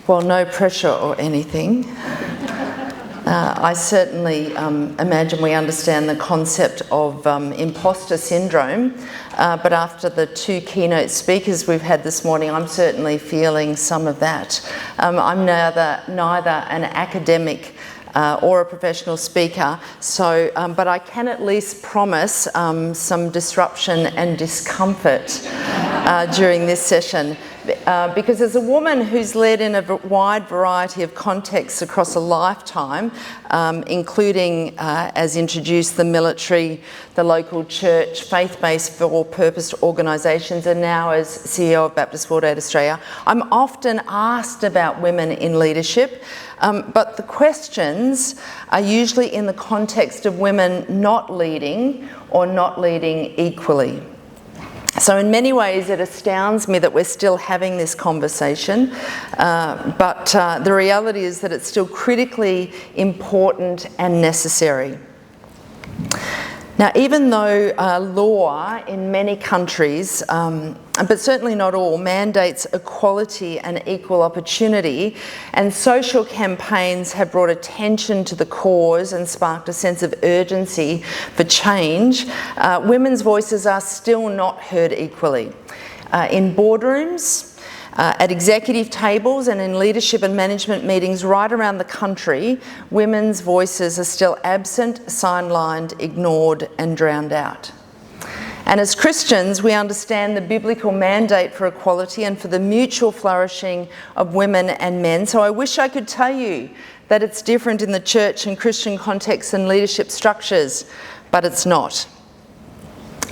Well, no pressure or anything. I certainly imagine we understand the concept of imposter syndrome, but after the two keynote speakers we've had this morning, I'm certainly feeling some of that. I'm neither an academic or a professional speaker, so but I can at least promise some disruption and discomfort during this session. Because as a woman who's led in a wide variety of contexts across a lifetime, including, as introduced, the military, the local church, faith-based for-purpose organisations, and now as CEO of Baptist World Aid Australia, I'm often asked about women in leadership, but the questions are usually in the context of women not leading or not leading equally. So in many ways it astounds me that we're still having this conversation, but the reality is that it's still critically important and necessary. Now, even though law in many countries, but certainly not all, mandates equality and equal opportunity, and social campaigns have brought attention to the cause and sparked a sense of urgency for change, women's voices are still not heard equally. In boardrooms, at executive tables and in leadership and management meetings right around the country, women's voices are still absent, sidelined, ignored and drowned out. And as Christians, we understand the biblical mandate for equality and for the mutual flourishing of women and men. So I wish I could tell you that it's different in the church and Christian contexts and leadership structures, but it's not.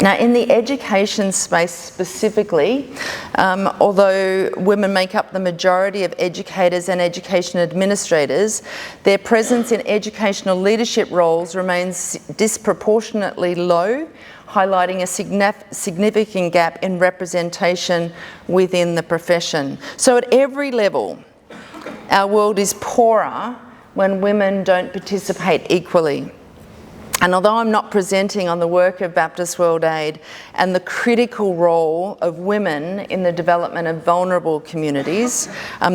Now, in the education space specifically, although women make up the majority of educators and education administrators, their presence in educational leadership roles remains disproportionately low, highlighting a significant gap in representation within the profession. So at every level, our world is poorer when women don't participate equally. And although I'm not presenting on the work of Baptist World Aid and the critical role of women in the development of vulnerable communities,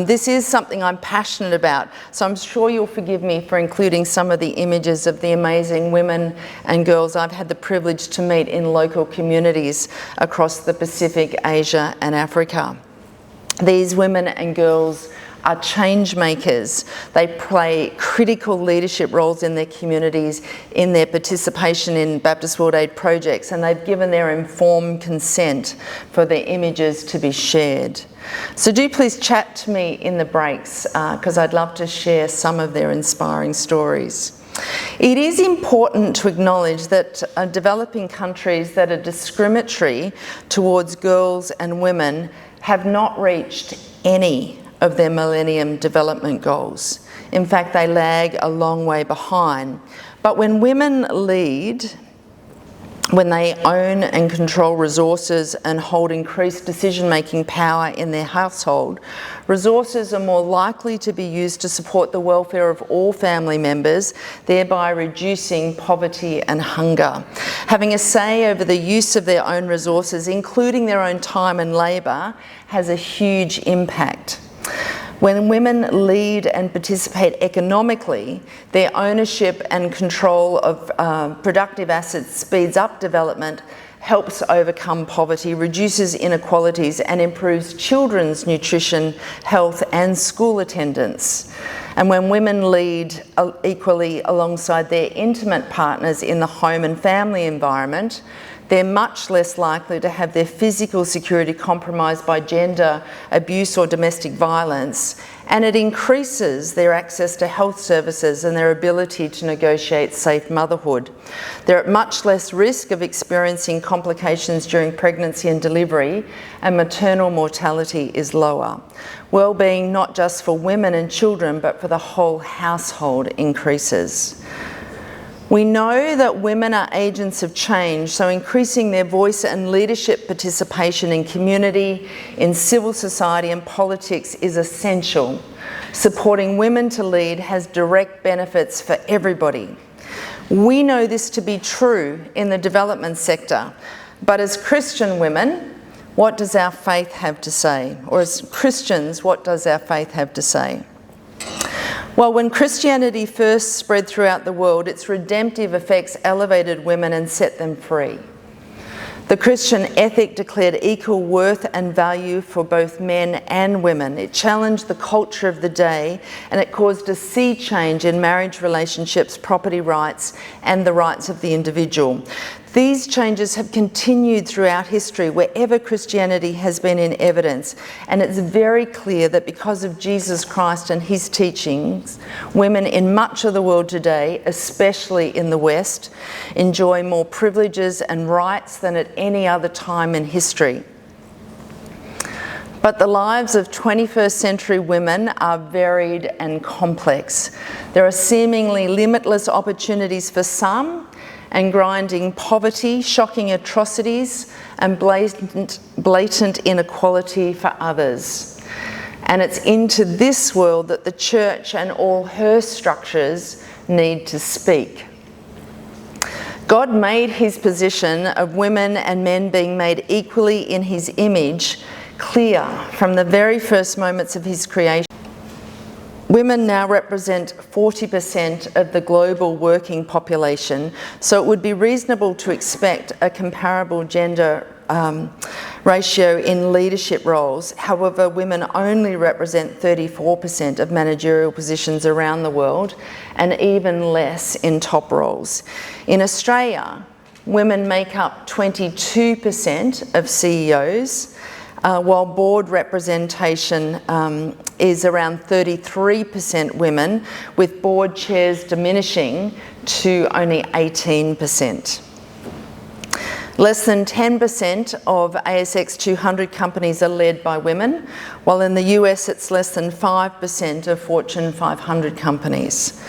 this is something I'm passionate about. So I'm sure you'll forgive me for including some of the images of the amazing women and girls I've had the privilege to meet in local communities across the Pacific, Asia and Africa. These women and girls are change makers. They play critical leadership roles in their communities, in their participation in Baptist World Aid projects, and they've given their informed consent for their images to be shared. So do please chat to me in the breaks, because I'd love to share some of their inspiring stories. It is important to acknowledge that developing countries that are discriminatory towards girls and women have not reached any of their Millennium Development Goals. In fact, they lag a long way behind. But when women lead, when they own and control resources and hold increased decision-making power in their household, resources are more likely to be used to support the welfare of all family members, thereby reducing poverty and hunger. Having a say over the use of their own resources, including their own time and labour, has a huge impact. When women lead and participate economically, their ownership and control of productive assets speeds up development, helps overcome poverty, reduces inequalities and improves children's nutrition, health and school attendance. And when women lead equally alongside their intimate partners in the home and family environment, they're much less likely to have their physical security compromised by gender abuse or domestic violence, and it increases their access to health services and their ability to negotiate safe motherhood. They're at much less risk of experiencing complications during pregnancy and delivery, and maternal mortality is lower. Well-being, not just for women and children, but for the whole household, increases. We know that women are agents of change, so increasing their voice and leadership participation in community, in civil society and politics is essential. Supporting women to lead has direct benefits for everybody. We know this to be true in the development sector, but as Christian women, What does our faith have to say? Or as Christians, what does our faith have to say? Well, when Christianity first spread throughout the world, its redemptive effects elevated women and set them free. The Christian ethic declared equal worth and value for both men and women. It challenged the culture of the day, and it caused a sea change in marriage relationships, property rights, and the rights of the individual. These changes have continued throughout history wherever Christianity has been in evidence, and it's very clear that because of Jesus Christ and his teachings, women in much of the world today, especially in the West, enjoy more privileges and rights than at any other time in history. But the lives of 21st century women are varied and complex. There are seemingly limitless opportunities for some, and grinding poverty, shocking atrocities, and blatant inequality for others. And it's into this world that the church and all her structures need to speak. God made his position of women and men being made equally in his image clear from the very first moments of his creation. Women now represent 40% of the global working population, so it would be reasonable to expect a comparable gender ratio in leadership roles. However, women only represent 34% of managerial positions around the world, and even less in top roles. In Australia, women make up 22% of CEOs, while board representation is around 33% women, with board chairs diminishing to only 18%. Less than 10% of ASX 200 companies are led by women, while in the US it's less than 5% of Fortune 500 companies.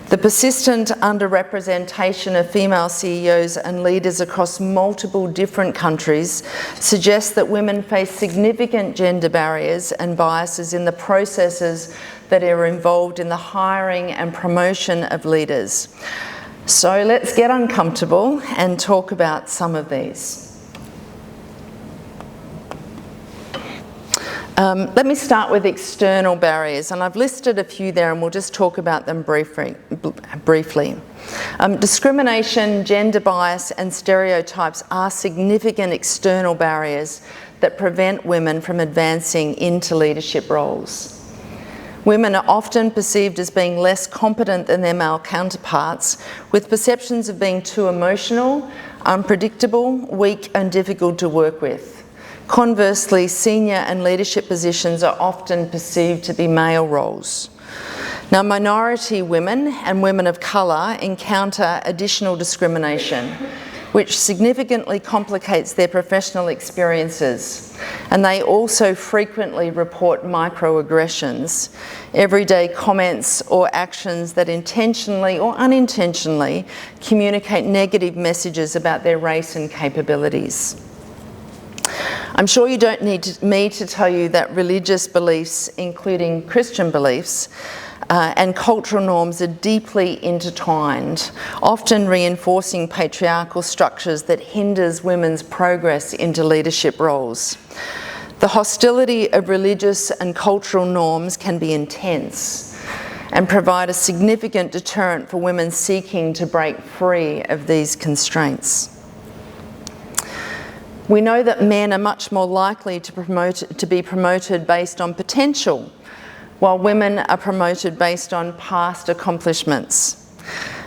The persistent underrepresentation of female CEOs and leaders across multiple different countries suggests that women face significant gender barriers and biases in the processes that are involved in the hiring and promotion of leaders. So let's get uncomfortable and talk about some of these. Let me start with external barriers, and I've listed a few there and we'll just talk about them briefly. Discrimination, gender bias and stereotypes are significant external barriers that prevent women from advancing into leadership roles. Women are often perceived as being less competent than their male counterparts, with perceptions of being too emotional, unpredictable, weak and difficult to work with. Conversely, senior and leadership positions are often perceived to be male roles. Now, minority women and women of colour encounter additional discrimination, which significantly complicates their professional experiences, and they also frequently report microaggressions, everyday comments or actions that intentionally or unintentionally communicate negative messages about their race and capabilities. I'm sure you don't need me to tell you that religious beliefs, including Christian beliefs, and cultural norms are deeply intertwined, often reinforcing patriarchal structures that hinders women's progress into leadership roles. The hostility of religious and cultural norms can be intense and provide a significant deterrent for women seeking to break free of these constraints. We know that men are much more likely to be promoted based on potential, while women are promoted based on past accomplishments.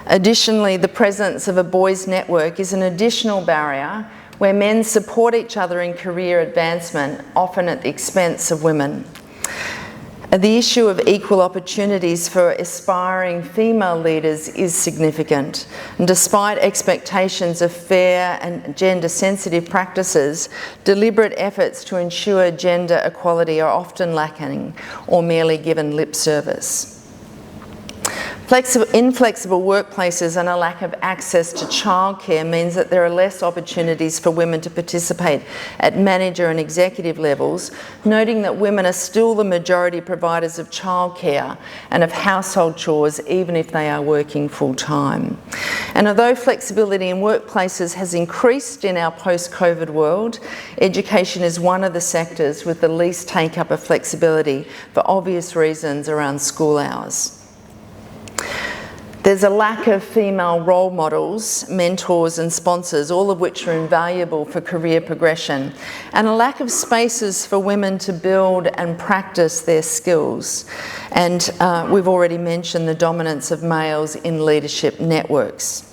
Additionally, the presence of a boys' network is an additional barrier where men support each other in career advancement, often at the expense of women. The issue of equal opportunities for aspiring female leaders is significant, and despite expectations of fair and gender-sensitive practices, deliberate efforts to ensure gender equality are often lacking or merely given lip service. Inflexible workplaces and a lack of access to childcare means that there are less opportunities for women to participate at manager and executive levels, noting that women are still the majority providers of childcare and of household chores, even if they are working full-time. And although flexibility in workplaces has increased in our post-COVID world, education is one of the sectors with the least take-up of flexibility for obvious reasons around school hours. There's a lack of female role models, mentors and sponsors, all of which are invaluable for career progression, and a lack of spaces for women to build and practice their skills. And we've already mentioned the dominance of males in leadership networks.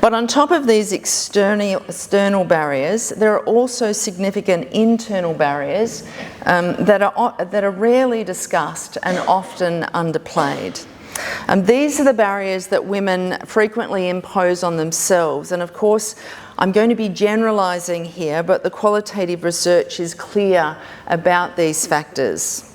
But on top of these external barriers, there are also significant internal barriers that are rarely discussed and often underplayed. These are the barriers that women frequently impose on themselves, and of course I'm going to be generalising here, but the qualitative research is clear about these factors.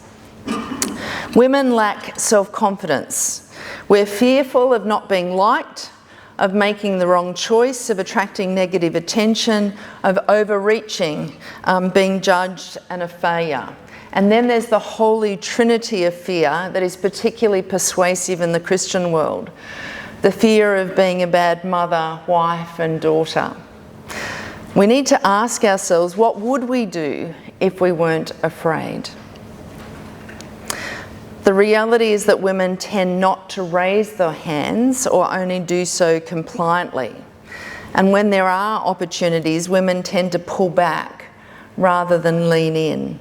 Women lack self-confidence. We're fearful of not being liked, of making the wrong choice, of attracting negative attention, of overreaching, being judged, and a failure. And then there's the holy trinity of fear that is particularly persuasive in the Christian world. The fear of being a bad mother, wife, and daughter. We need to ask ourselves, what would we do if we weren't afraid? The reality is that women tend not to raise their hands or only do so compliantly. And when there are opportunities, women tend to pull back rather than lean in.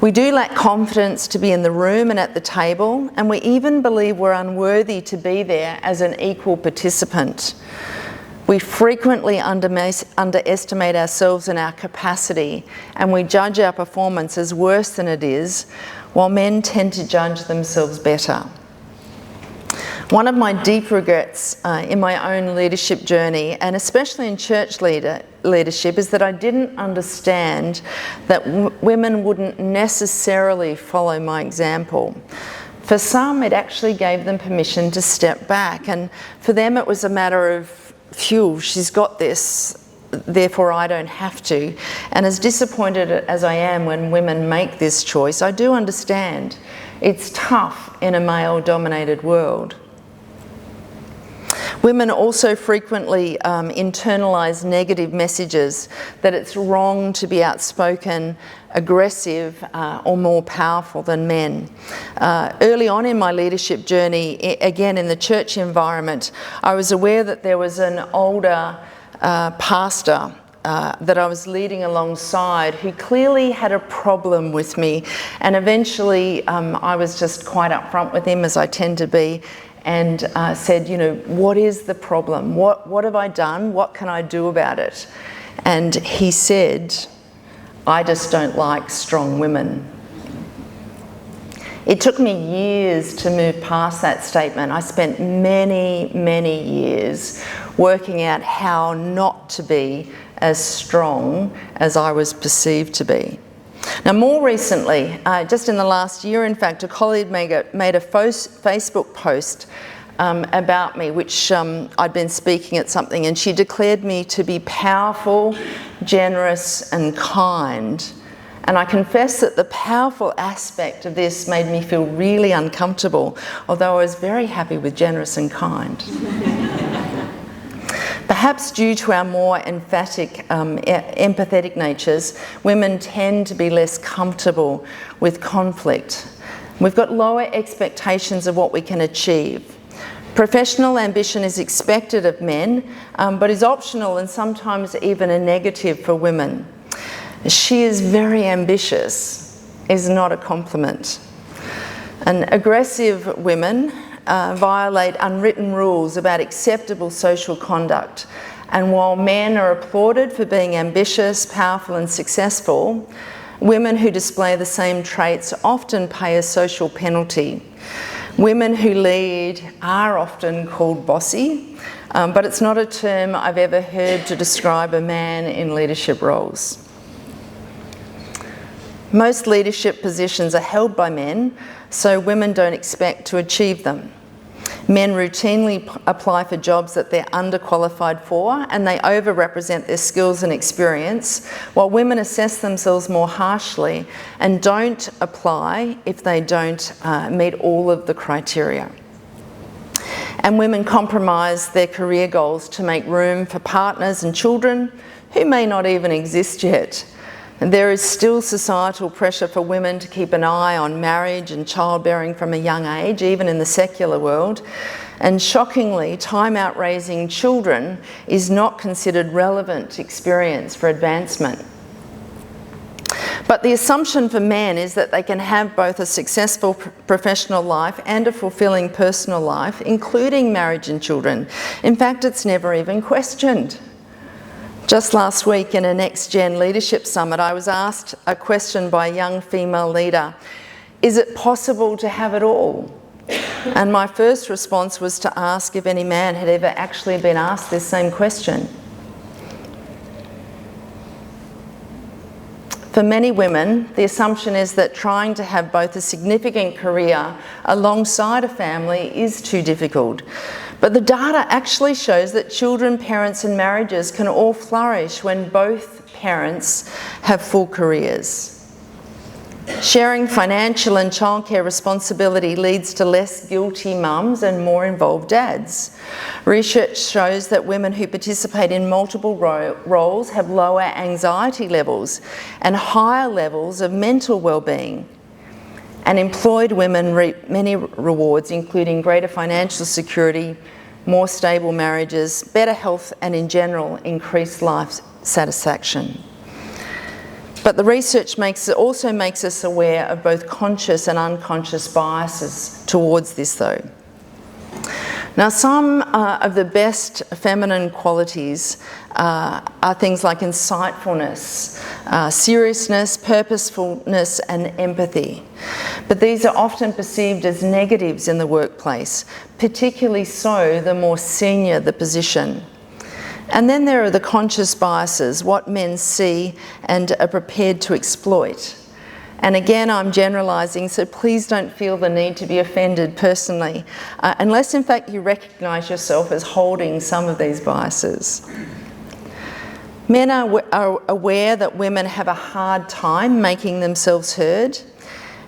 We do lack confidence to be in the room and at the table, and we even believe we're unworthy to be there as an equal participant. We frequently underestimate ourselves and our capacity, and we judge our performance as worse than it is, while men tend to judge themselves better. One of my deep regrets in my own leadership journey, and especially in church leadership, is that I didn't understand that women wouldn't necessarily follow my example. For some, it actually gave them permission to step back, and for them it was a matter of, phew, she's got this, therefore I don't have to. And as disappointed as I am when women make this choice, I do understand it's tough in a male-dominated world. Women also frequently internalise negative messages that it's wrong to be outspoken, aggressive, or more powerful than men. Early on in my leadership journey, again in the church environment, I was aware that there was an older pastor that I was leading alongside who clearly had a problem with me, and eventually I was just quite upfront with him, as I tend to be, and said, you know, what is the problem? What have I done? What can I do about it? And he said, I just don't like strong women. It took me years to move past that statement. I spent many, many years working out how not to be as strong as I was perceived to be. Now, more recently, just in the last year, in fact, a colleague made a Facebook post about me, which I'd been speaking at something, and she declared me to be powerful, generous, and kind. And I confess that the powerful aspect of this made me feel really uncomfortable, although I was very happy with generous and kind. Perhaps due to our more emphatic, empathetic natures, women tend to be less comfortable with conflict. We've got lower expectations of what we can achieve. Professional ambition is expected of men, but is optional and sometimes even a negative for women. She is very ambitious is not a compliment. And aggressive women violate unwritten rules about acceptable social conduct. And while men are applauded for being ambitious, powerful, and successful, women who display the same traits often pay a social penalty. Women who lead are often called bossy, but it's not a term I've ever heard to describe a man in leadership roles. Most leadership positions are held by men, so women don't expect to achieve them. Men routinely apply for jobs that they're underqualified for, and they overrepresent their skills and experience, while women assess themselves more harshly and don't apply if they don't meet all of the criteria. And women compromise their career goals to make room for partners and children who may not even exist yet. And there is still societal pressure for women to keep an eye on marriage and childbearing from a young age, even in the secular world. And shockingly, time out raising children is not considered relevant experience for advancement. But the assumption for men is that they can have both a successful professional life and a fulfilling personal life, including marriage and children. In fact, it's never even questioned. Just last week in a Next Gen Leadership Summit, I was asked a question by a young female leader: is it possible to have it all? And my first response was to ask if any man had ever actually been asked this same question. For many women, the assumption is that trying to have both a significant career alongside a family is too difficult. But the data actually shows that children, parents and marriages can all flourish when both parents have full careers. Sharing financial and childcare responsibility leads to less guilty mums and more involved dads. Research shows that women who participate in multiple roles have lower anxiety levels and higher levels of mental well-being. And employed women reap many rewards, including greater financial security, more stable marriages, better health, and in general, increased life satisfaction. But the research also makes us aware of both conscious and unconscious biases towards this, though. Now, some of the best feminine qualities are things like insightfulness, seriousness, purposefulness, and empathy. But these are often perceived as negatives in the workplace, particularly so the more senior the position. And then there are the conscious biases, what men see and are prepared to exploit. And again, I'm generalising, so please don't feel the need to be offended personally, unless in fact you recognise yourself as holding some of these biases. Men are aware that women have a hard time making themselves heard,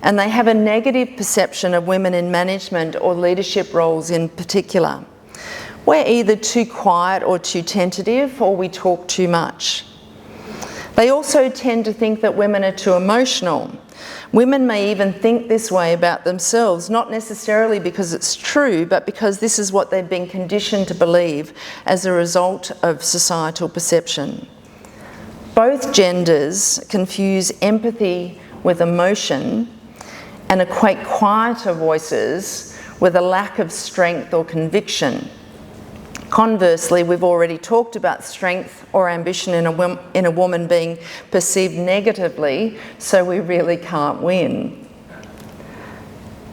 and they have a negative perception of women in management or leadership roles in particular. We're either too quiet or too tentative, or we talk too much. They also tend to think that women are too emotional. Women may even think this way about themselves, not necessarily because it's true, but because this is what they've been conditioned to believe as a result of societal perception. Both genders confuse empathy with emotion and equate quieter voices with a lack of strength or conviction. Conversely, we've already talked about strength or ambition in a woman being perceived negatively, so we really can't win.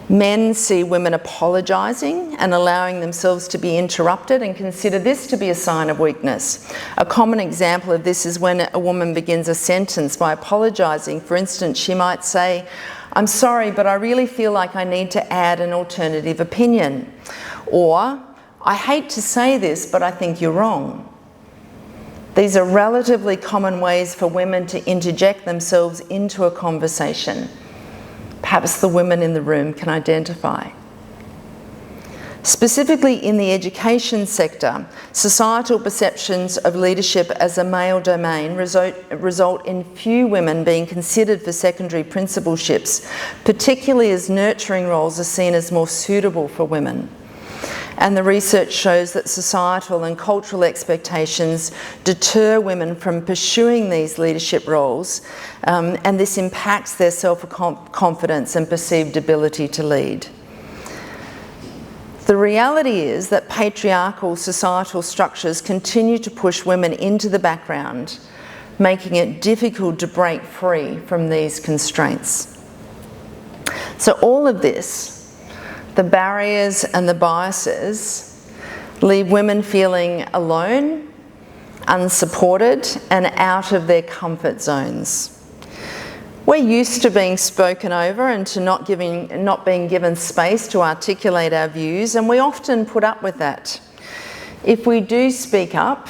Men see women apologising and allowing themselves to be interrupted and consider this to be a sign of weakness. A common example of this is when a woman begins a sentence by apologising. For instance, she might say, "I'm sorry, but I really feel like I need to add an alternative opinion." Or, "I hate to say this, but I think you're wrong." These are relatively common ways for women to interject themselves into a conversation. Perhaps the women in the room can identify. Specifically in the education sector, societal perceptions of leadership as a male domain result in few women being considered for secondary principalships, particularly as nurturing roles are seen as more suitable for women. And the research shows that societal and cultural expectations deter women from pursuing these leadership roles, and this impacts their self-confidence and perceived ability to lead. The reality is that patriarchal societal structures continue to push women into the background, making it difficult to break free from these constraints. So all of this, the barriers and the biases, leave women feeling alone, unsupported, and out of their comfort zones. We're used to being spoken over and to not being given space to articulate our views, and we often put up with that. If we do speak up,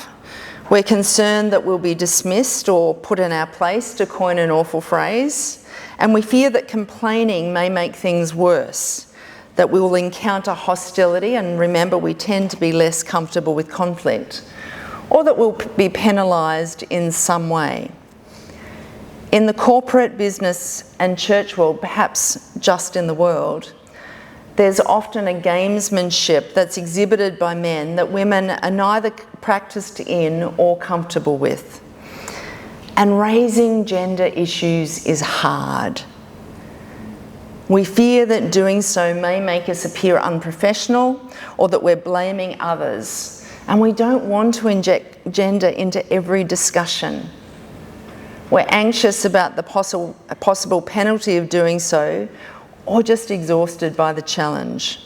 we're concerned that we'll be dismissed or put in our place, to coin an awful phrase, and we fear that complaining may make things worse, that we will encounter hostility, and remember, we tend to be less comfortable with conflict, or that we'll be penalised in some way. In the corporate, business and church world, perhaps just in the world, there's often a gamesmanship that's exhibited by men that women are neither practiced in or comfortable with. And raising gender issues is hard. We fear that doing so may make us appear unprofessional or that we're blaming others. And we don't want to inject gender into every discussion. We're anxious about the possible penalty of doing so, or just exhausted by the challenge.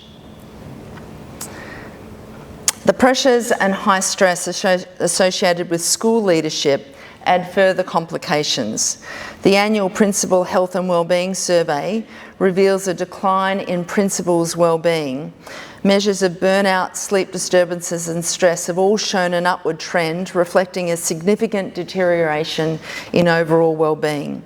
The pressures and high stress associated with school leadership add further complications. The annual Principal Health and Wellbeing Survey reveals a decline in principals' wellbeing. Measures of burnout, sleep disturbances and stress have all shown an upward trend, reflecting a significant deterioration in overall wellbeing.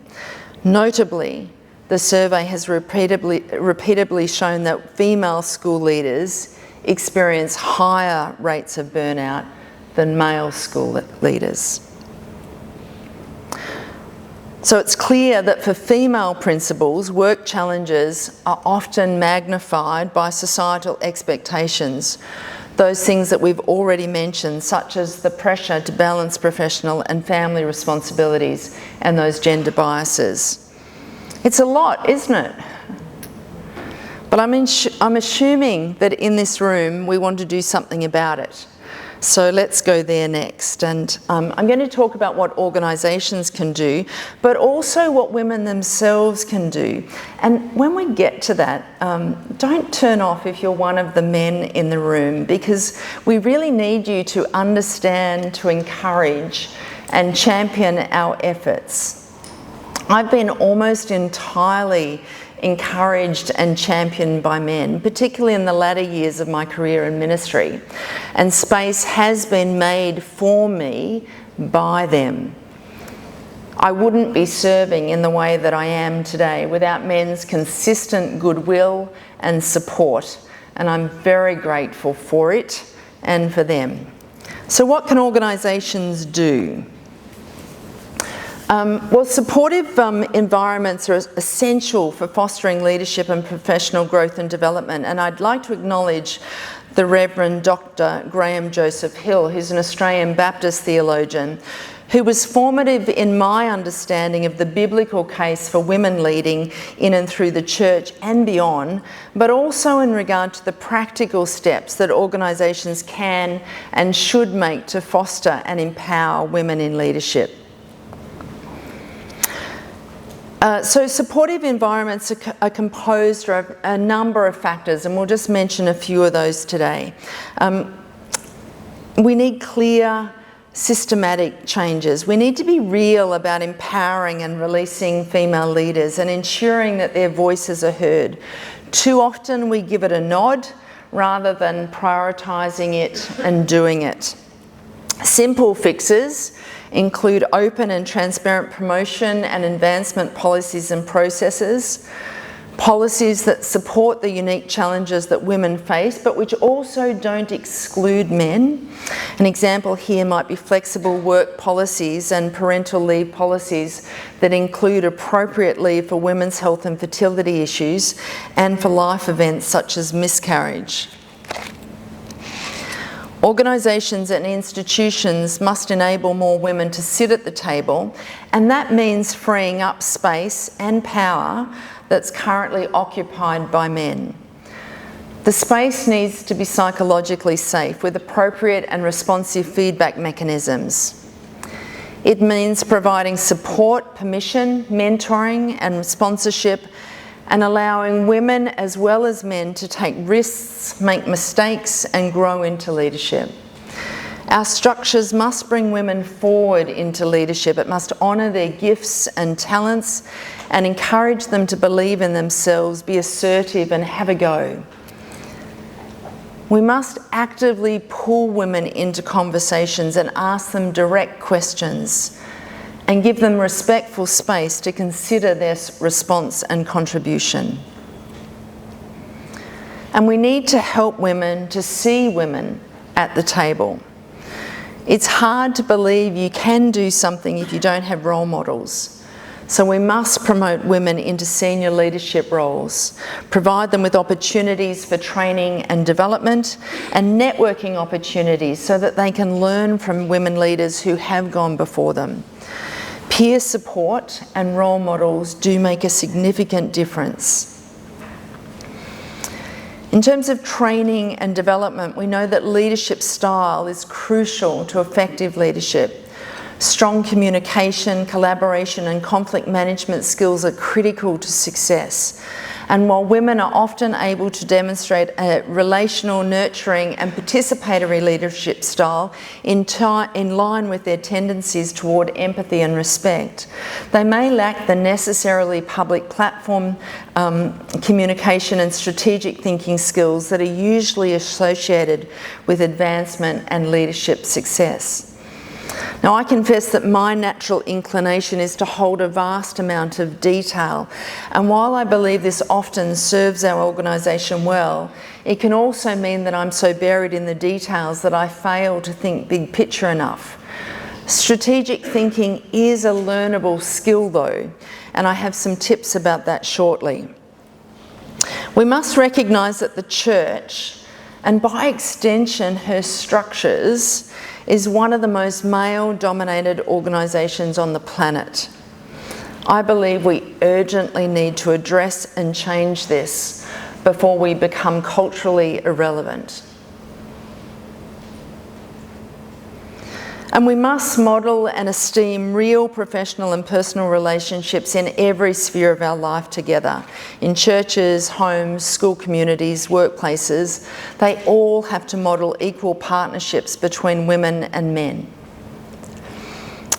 Notably, the survey has repeatedly shown that female school leaders experience higher rates of burnout than male school leaders. So it's clear that for female principals, work challenges are often magnified by societal expectations, those things that we've already mentioned, such as the pressure to balance professional and family responsibilities and those gender biases. It's a lot, isn't it? But I'm assuming that in this room we want to do something about it. So let's go there next. And I'm going to talk about what organisations can do, but also what women themselves can do. And when we get to that, don't turn off if you're one of the men in the room, because we really need you to understand, to encourage and champion our efforts. I've been almost entirely encouraged and championed by men, particularly in the latter years of my career in ministry. And space has been made for me by them. I wouldn't be serving in the way that I am today without men's consistent goodwill and support, and I'm very grateful for it and for them. So what can organisations do? Well, supportive environments are essential for fostering leadership and professional growth and development, and I'd like to acknowledge the Reverend Dr. Graham Joseph Hill, who's an Australian Baptist theologian, who was formative in my understanding of the biblical case for women leading in and through the church and beyond, but also in regard to the practical steps that organisations can and should make to foster and empower women in leadership. So supportive environments are composed of a number of factors, and we'll just mention a few of those today. We need clear, systematic changes. We need to be real about empowering and releasing female leaders and ensuring that their voices are heard. Too often we give it a nod rather than prioritising it and doing it. Simple fixes include open and transparent promotion and advancement policies and processes, policies that support the unique challenges that women face, but which also don't exclude men. An example here might be flexible work policies and parental leave policies that include appropriate leave for women's health and fertility issues and for life events such as miscarriage. Organisations and institutions must enable more women to sit at the table, and that means freeing up space and power that's currently occupied by men. The space needs to be psychologically safe with appropriate and responsive feedback mechanisms. It means providing support, permission, mentoring and sponsorship, and allowing women as well as men to take risks, make mistakes and grow into leadership. Our structures must bring women forward into leadership. It must honour their gifts and talents and encourage them to believe in themselves, be assertive and have a go. We must actively pull women into conversations and ask them direct questions and give them respectful space to consider their response and contribution. And we need to help women to see women at the table. It's hard to believe you can do something if you don't have role models. So we must promote women into senior leadership roles, provide them with opportunities for training and development and networking opportunities so that they can learn from women leaders who have gone before them. Peer support and role models do make a significant difference. In terms of training and development, we know that leadership style is crucial to effective leadership. Strong communication, collaboration and conflict management skills are critical to success. And while women are often able to demonstrate a relational, nurturing and participatory leadership style in line with their tendencies toward empathy and respect, they may lack the necessarily public platform communication and strategic thinking skills that are usually associated with advancement and leadership success. Now, I confess that my natural inclination is to hold a vast amount of detail, and while I believe this often serves our organisation well, it can also mean that I'm so buried in the details that I fail to think big picture enough. Strategic thinking is a learnable skill though, and I have some tips about that shortly. We must recognise that the church, and by extension her structures, is one of the most male-dominated organisations on the planet. I believe we urgently need to address and change this before we become culturally irrelevant. And we must model and esteem real professional and personal relationships in every sphere of our life together. In churches, homes, school communities, workplaces, they all have to model equal partnerships between women and men.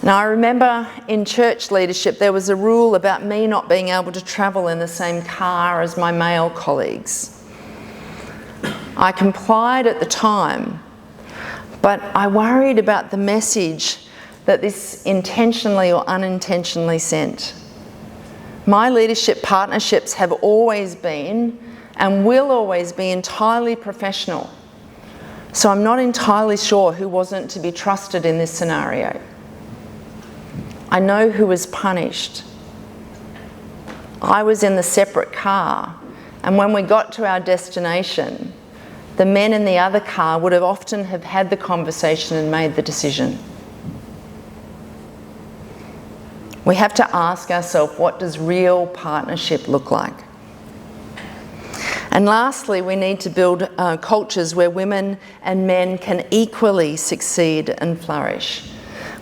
Now, I remember in church leadership there was a rule about me not being able to travel in the same car as my male colleagues. I complied at the time, but I worried about the message that this intentionally or unintentionally sent. My leadership partnerships have always been and will always be entirely professional. So I'm not entirely sure who wasn't to be trusted in this scenario. I know who was punished. I was in the separate car, and when we got to our destination, the men in the other car would have often have had the conversation and made the decision. We have to ask ourselves, what does real partnership look like? And lastly, we need to build cultures where women and men can equally succeed and flourish.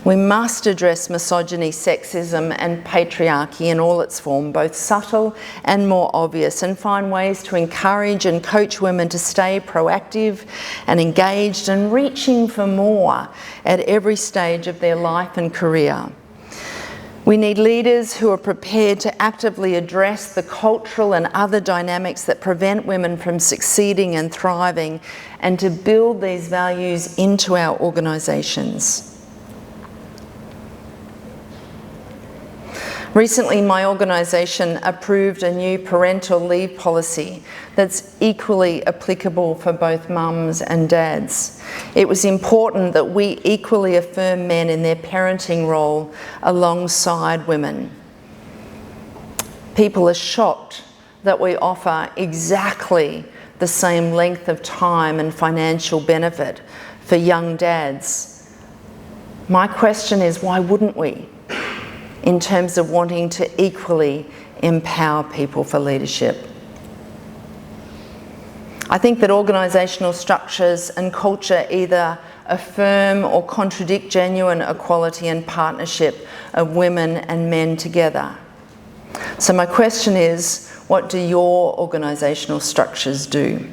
We must address misogyny, sexism and patriarchy in all its form, both subtle and more obvious, and find ways to encourage and coach women to stay proactive and engaged and reaching for more at every stage of their life and career. We need leaders who are prepared to actively address the cultural and other dynamics that prevent women from succeeding and thriving, and to build these values into our organisations. Recently, my organisation approved a new parental leave policy that's equally applicable for both mums and dads. It was important that we equally affirm men in their parenting role alongside women. People are shocked that we offer exactly the same length of time and financial benefit for young dads. My question is, why wouldn't we? In terms of wanting to equally empower people for leadership. I think that organisational structures and culture either affirm or contradict genuine equality and partnership of women and men together. So my question is, what do your organisational structures do?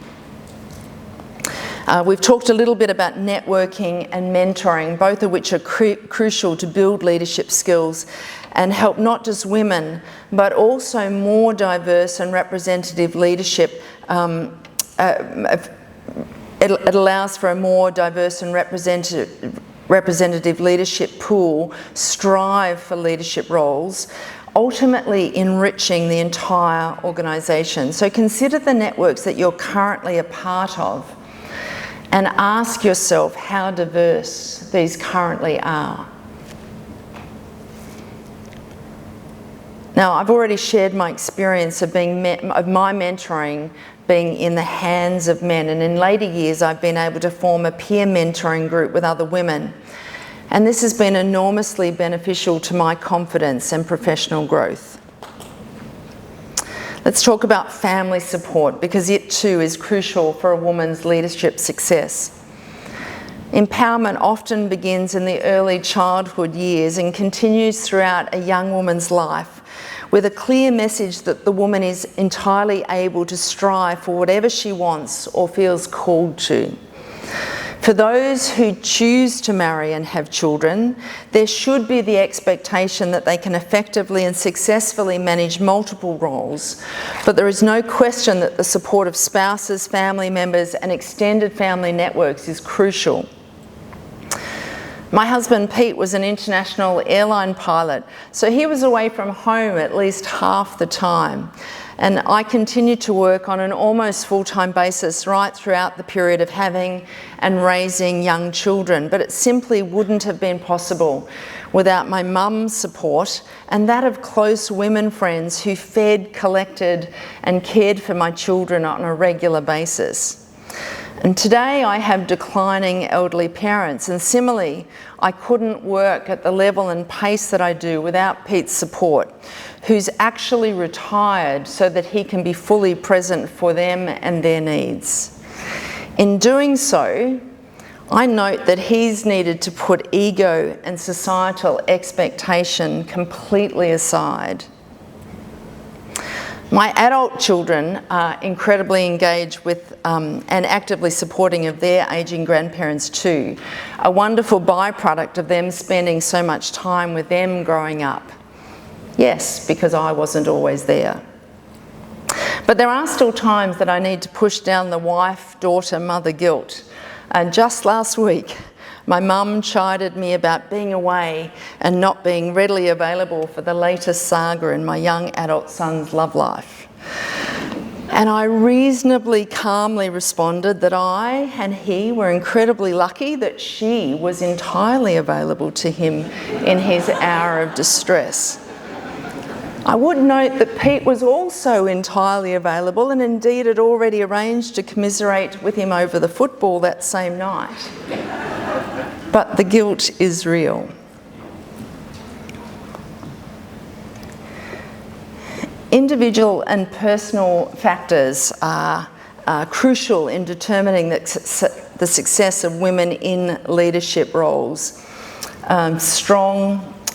We've talked a little bit about networking and mentoring, both of which are crucial to build leadership skills and help not just women, but also more diverse and representative leadership. It allows for a more diverse and representative leadership pool, strive for leadership roles, ultimately enriching the entire organisation. So consider the networks that you're currently a part of and ask yourself how diverse these currently are. Now, I've already shared my experience of my mentoring being in the hands of men, and in later years I've been able to form a peer mentoring group with other women. And this has been enormously beneficial to my confidence and professional growth. Let's talk about family support, because it too is crucial for a woman's leadership success. Empowerment often begins in the early childhood years and continues throughout a young woman's life, with a clear message that the woman is entirely able to strive for whatever she wants or feels called to. For those who choose to marry and have children, there should be the expectation that they can effectively and successfully manage multiple roles, but there is no question that the support of spouses, family members, and extended family networks is crucial. My husband Pete was an international airline pilot, so he was away from home at least half the time. And I continued to work on an almost full-time basis right throughout the period of having and raising young children, but it simply wouldn't have been possible without my mum's support and that of close women friends who fed, collected and cared for my children on a regular basis. And today I have declining elderly parents, and similarly, I couldn't work at the level and pace that I do without Pete's support, who's actually retired so that he can be fully present for them and their needs. In doing so, I note that he's needed to put ego and societal expectation completely aside. My adult children are incredibly engaged with and actively supporting of their ageing grandparents too, a wonderful byproduct of them spending so much time with them growing up. Yes, because I wasn't always there. But there are still times that I need to push down the wife, daughter, mother guilt. And just last week, my mum chided me about being away and not being readily available for the latest saga in my young adult son's love life. And I reasonably calmly responded that I and he were incredibly lucky that she was entirely available to him in his hour of distress. I would note that Pete was also entirely available and indeed had already arranged to commiserate with him over the football that same night. But the guilt is real. Individual and personal factors are crucial in determining the success of women in leadership roles.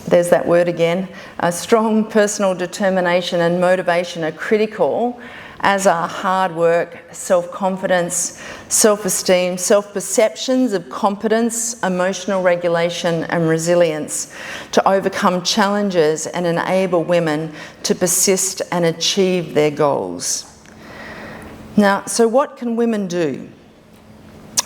There's that word again, strong personal determination and motivation are critical, as are hard work, self-confidence, self-esteem, self-perceptions of competence, emotional regulation and resilience to overcome challenges and enable women to persist and achieve their goals. Now, so what can women do?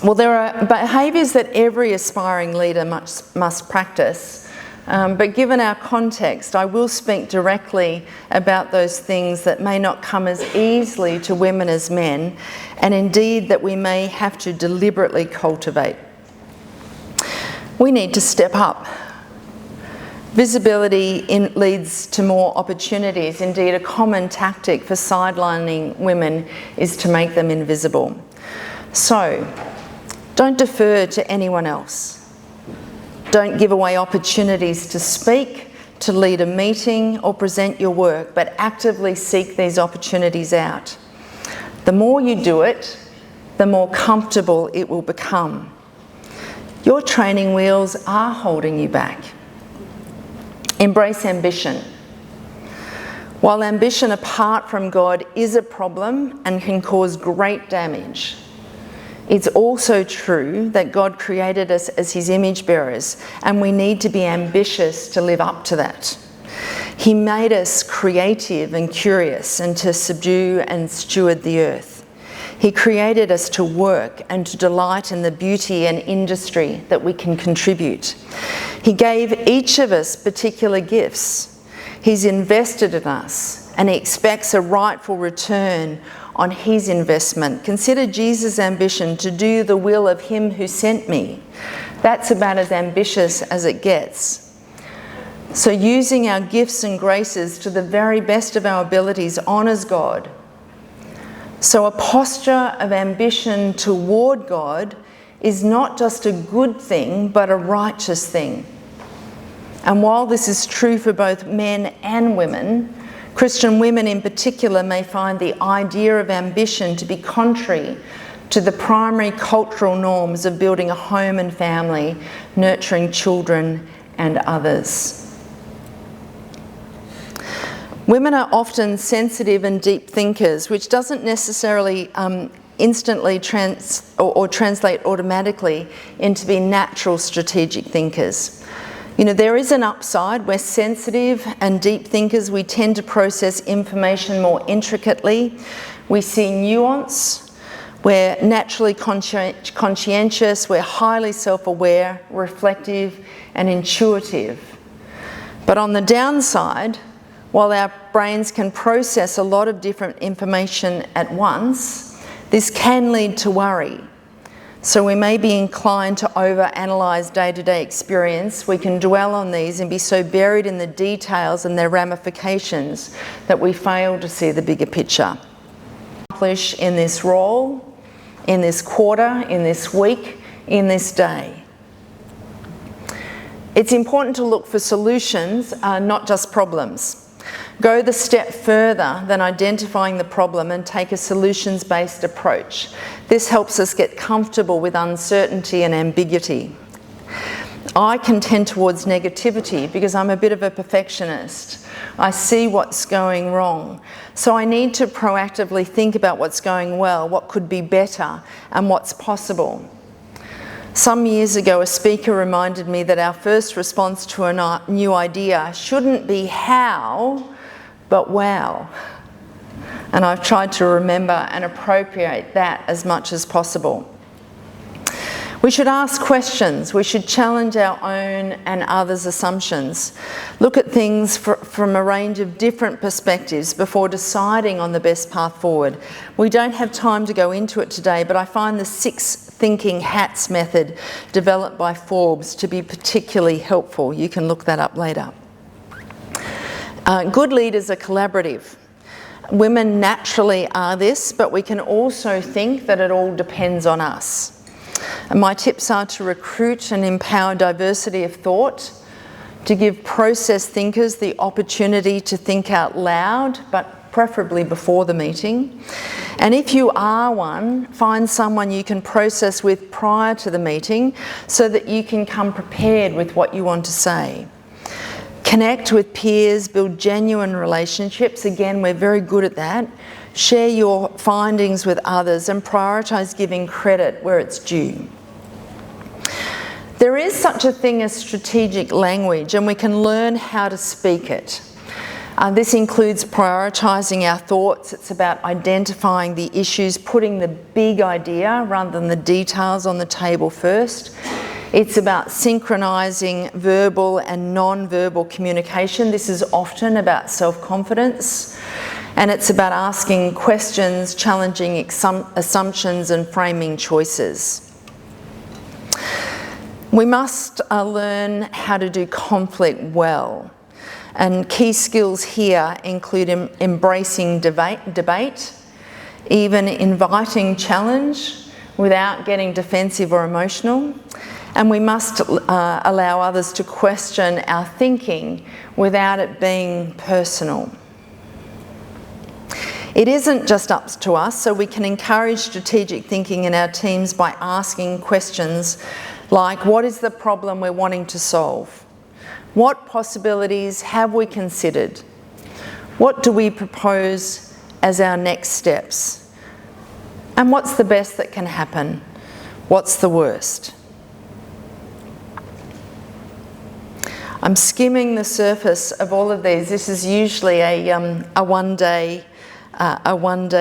Well, there are behaviours that every aspiring leader must practice. But given our context, I will speak directly about those things that may not come as easily to women as men, and indeed that we may have to deliberately cultivate. We need to step up. Visibility leads to more opportunities. Indeed, a common tactic for sidelining women is to make them invisible. So, don't defer to anyone else. Don't give away opportunities to speak, to lead a meeting or present your work, but actively seek these opportunities out. The more you do it, the more comfortable it will become. Your training wheels are holding you back. Embrace ambition. While ambition apart from God is a problem and can cause great damage, It's also true that God created us as his image bearers, and we need to be ambitious to live up to that. He made us creative and curious and to subdue and steward the earth. He created us to work and to delight in the beauty and industry that we can contribute. He gave each of us particular gifts. He's invested in us, and he expects a rightful return on his investment. Consider Jesus' ambition to do the will of him who sent me. That's about as ambitious as it gets. So using our gifts and graces to the very best of our abilities honours God. So a posture of ambition toward God is not just a good thing, but a righteous thing. And while this is true for both men and women, Christian women in particular may find the idea of ambition to be contrary to the primary cultural norms of building a home and family, nurturing children and others. Women are often sensitive and deep thinkers, which doesn't necessarily instantly translate automatically into being natural strategic thinkers. You know, there is an upside. We're sensitive and deep thinkers. We tend to process information more intricately. We see nuance. We're naturally conscientious. We're highly self-aware, reflective, and intuitive. But on the downside, while our brains can process a lot of different information at once, this can lead to worry. So we may be inclined to overanalyze day-to-day experience. We can dwell on these and be so buried in the details and their ramifications that we fail to see the bigger picture. Accomplish in this role, in this quarter, in this week, in this day. It's important to look for solutions, not just problems. Go the step further than identifying the problem and take a solutions-based approach. This helps us get comfortable with uncertainty and ambiguity. I can tend towards negativity because I'm a bit of a perfectionist. I see what's going wrong. So I need to proactively think about what's going well, what could be better, and what's possible. Some years ago, a speaker reminded me that our first response to a new idea shouldn't be how, but wow. And I've tried to remember and appropriate that as much as possible. We should ask questions. We should challenge our own and others' assumptions. Look at things from a range of different perspectives before deciding on the best path forward. We don't have time to go into it today, but I find the 6 thinking hats method developed by Forbes to be particularly helpful. You can look that up later. Good leaders are collaborative. Women naturally are this, but we can also think that it all depends on us. And my tips are to recruit and empower diversity of thought, to give process thinkers the opportunity to think out loud, but preferably before the meeting. And if you are one, find someone you can process with prior to the meeting so that you can come prepared with what you want to say. Connect with peers, build genuine relationships. Again, we're very good at that. Share your findings with others and prioritise giving credit where it's due. There is such a thing as strategic language, and we can learn how to speak it. This includes prioritising our thoughts. It's about identifying the issues, putting the big idea rather than the details on the table first. It's about synchronising verbal and non-verbal communication. This is often about self-confidence. And it's about asking questions, challenging assumptions and framing choices. We must learn how to do conflict well. And key skills here include embracing debate, even inviting challenge without getting defensive or emotional. And we must allow others to question our thinking without it being personal. It isn't just up to us, so we can encourage strategic thinking in our teams by asking questions like, what is the problem we're wanting to solve? What possibilities have we considered? What do we propose as our next steps? And what's the best that can happen? What's the worst? I'm skimming the surface of all of these. This is usually a one-day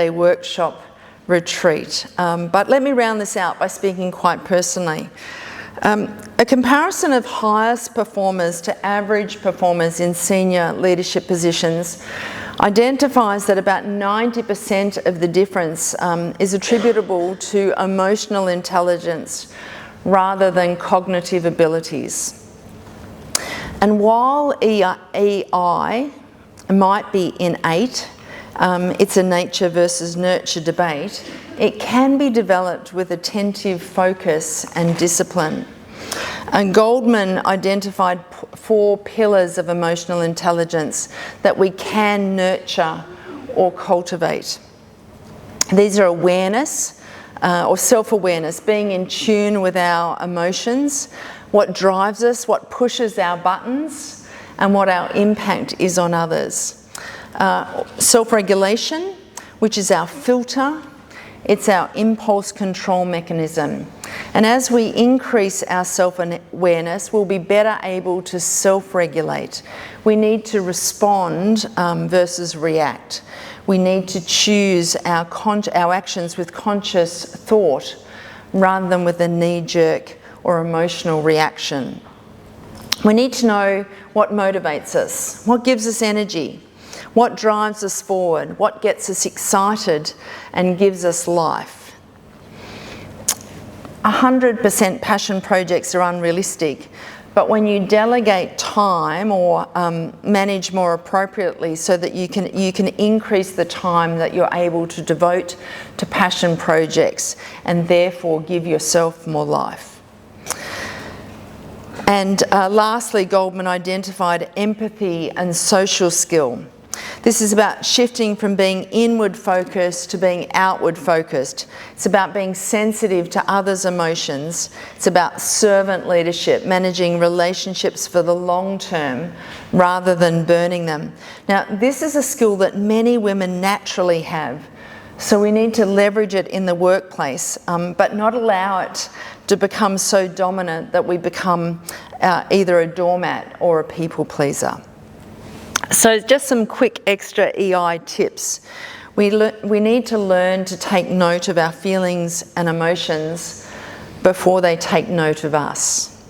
workshop retreat. But let me round this out by speaking quite personally. A comparison of highest performers to average performers in senior leadership positions identifies that about 90% of the difference is attributable to emotional intelligence rather than cognitive abilities. And while EI might be innate, it's a nature versus nurture debate, it can be developed with attentive focus and discipline. And Goldman identified 4 pillars of emotional intelligence that we can nurture or cultivate. These are awareness or self-awareness, being in tune with our emotions, what drives us, what pushes our buttons, and what our impact is on others. Self-regulation, which is our filter, it's our impulse control mechanism. And as we increase our self-awareness, we'll be better able to self-regulate. We need to respond versus react. We need to choose our actions with conscious thought rather than with a knee-jerk or emotional reaction. We need to know what motivates us, what gives us energy, what drives us forward, what gets us excited and gives us life. 100% passion projects are unrealistic, but when you delegate time or manage more appropriately so that you can increase the time that you're able to devote to passion projects and therefore give yourself more life. And lastly, Goldman identified empathy and social skill. This is about shifting from being inward focused to being outward focused. It's about being sensitive to others' emotions. It's about servant leadership, managing relationships for the long term rather than burning them. Now, this is a skill that many women naturally have, so we need to leverage it in the workplace, but not allow it to become so dominant that we become either a doormat or a people pleaser. So just some quick extra EI tips. We need to learn to take note of our feelings and emotions before they take note of us.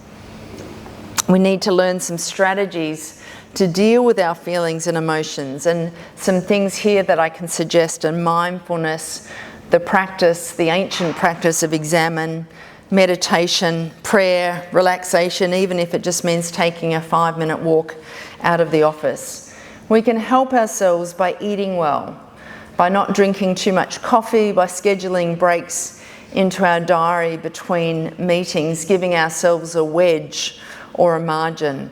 We need to learn some strategies to deal with our feelings and emotions, and some things here that I can suggest are mindfulness, the ancient practice of examine, meditation, prayer, relaxation, even if it just means taking a 5-minute walk out of the office. We can help ourselves by eating well, by not drinking too much coffee, by scheduling breaks into our diary between meetings, giving ourselves a wedge or a margin.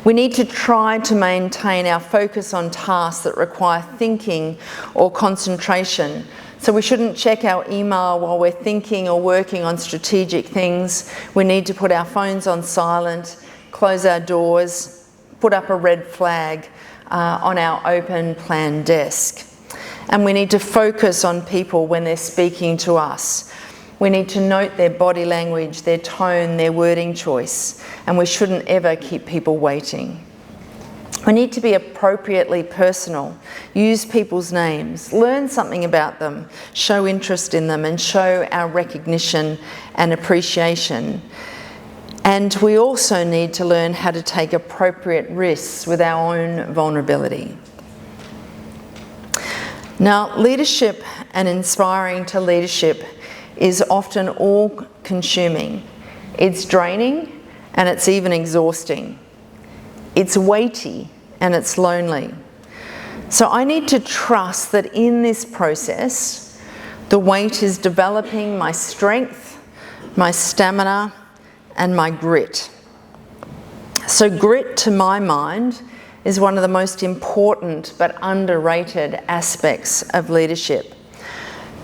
We need to try to maintain our focus on tasks that require thinking or concentration. So we shouldn't check our email while we're thinking or working on strategic things. We need to put our phones on silent, close our doors, put up a red flag on our open plan desk. And we need to focus on people when they're speaking to us. We need to note their body language, their tone, their wording choice, and we shouldn't ever keep people waiting. We need to be appropriately personal, use people's names, learn something about them, show interest in them, and show our recognition and appreciation. And we also need to learn how to take appropriate risks with our own vulnerability. Now, leadership and inspiring to leadership is often all-consuming. It's draining and it's even exhausting. It's weighty and it's lonely. So I need to trust that in this process, the weight is developing my strength, my stamina, and my grit. So grit, to my mind, is one of the most important but underrated aspects of leadership.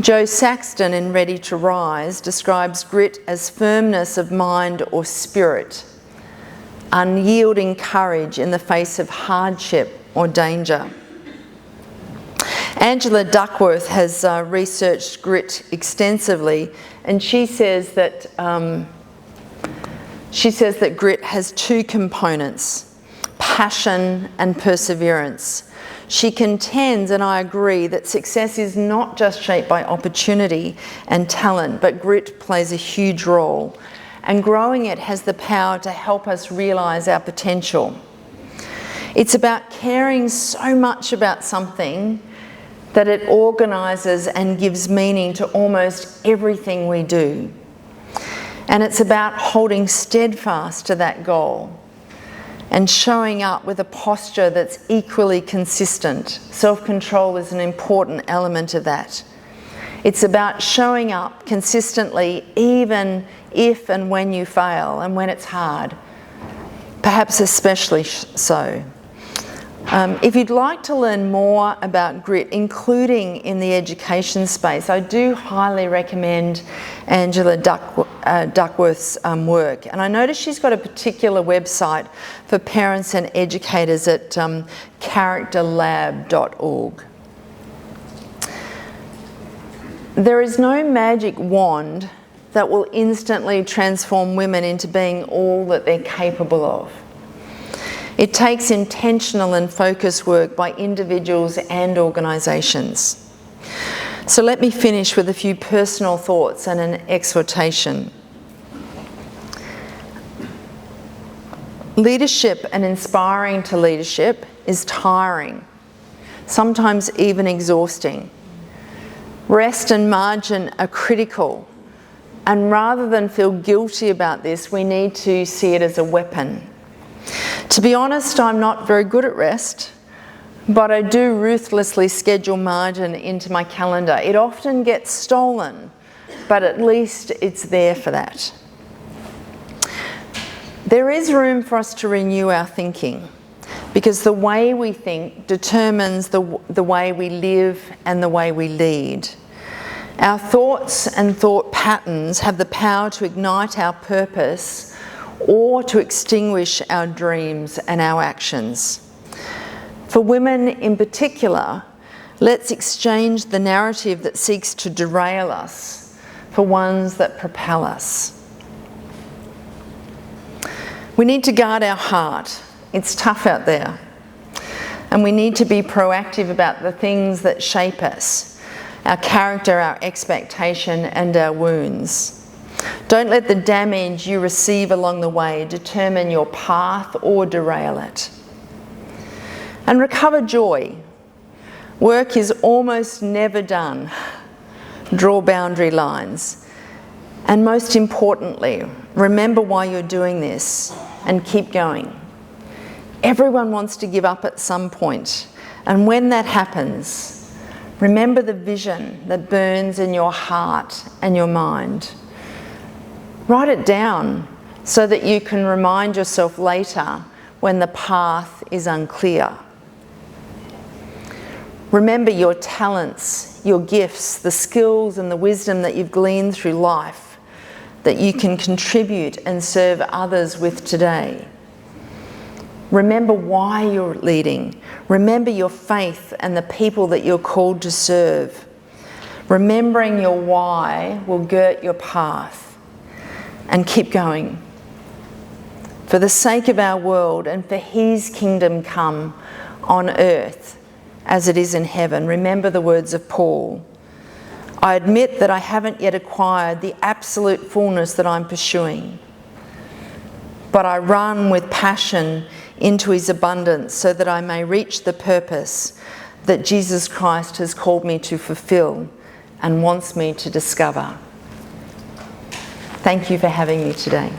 Joe Saxton in Ready to Rise describes grit as firmness of mind or spirit, unyielding courage in the face of hardship or danger. Angela Duckworth has researched grit extensively, and she says that grit has two components: passion and perseverance. She contends, and I agree, that success is not just shaped by opportunity and talent, but grit plays a huge role, and growing it has the power to help us realise our potential. It's about caring so much about something that it organises and gives meaning to almost everything we do. And it's about holding steadfast to that goal and showing up with a posture that's equally consistent. Self-control is an important element of that. It's about showing up consistently even if and when you fail and when it's hard, perhaps especially so. If you'd like to learn more about grit, including in the education space, I do highly recommend Angela Duckworth's work. And I noticed she's got a particular website for parents and educators at characterlab.org. There is no magic wand that will instantly transform women into being all that they're capable of. It takes intentional and focused work by individuals and organisations. So let me finish with a few personal thoughts and an exhortation. Leadership and inspiring to leadership is tiring, sometimes even exhausting. Rest and margin are critical, and rather than feel guilty about this, we need to see it as a weapon. To be honest, I'm not very good at rest, but I do ruthlessly schedule margin into my calendar. It often gets stolen, but at least it's there for that. There is room for us to renew our thinking, because the way we think determines the way we live and the way we lead. Our thoughts and thought patterns have the power to ignite our purpose or to extinguish our dreams and our actions. For women in particular, let's exchange the narrative that seeks to derail us for ones that propel us. We need to guard our heart. It's tough out there. And we need to be proactive about the things that shape us, our character, our expectation, and our wounds. Don't let the damage you receive along the way determine your path or derail it. And recover joy. Work is almost never done. Draw boundary lines. And most importantly, remember why you're doing this and keep going. Everyone wants to give up at some point, and when that happens, remember the vision that burns in your heart and your mind. Write it down so that you can remind yourself later when the path is unclear. Remember your talents, your gifts, the skills and the wisdom that you've gleaned through life that you can contribute and serve others with today. Remember why you're leading. Remember your faith and the people that you're called to serve. Remembering your why will girt your path. And keep going. For the sake of our world and for His kingdom come on earth as it is in heaven, remember the words of Paul. I admit that I haven't yet acquired the absolute fullness that I'm pursuing, but I run with passion into His abundance so that I may reach the purpose that Jesus Christ has called me to fulfill and wants me to discover. Thank you for having me today.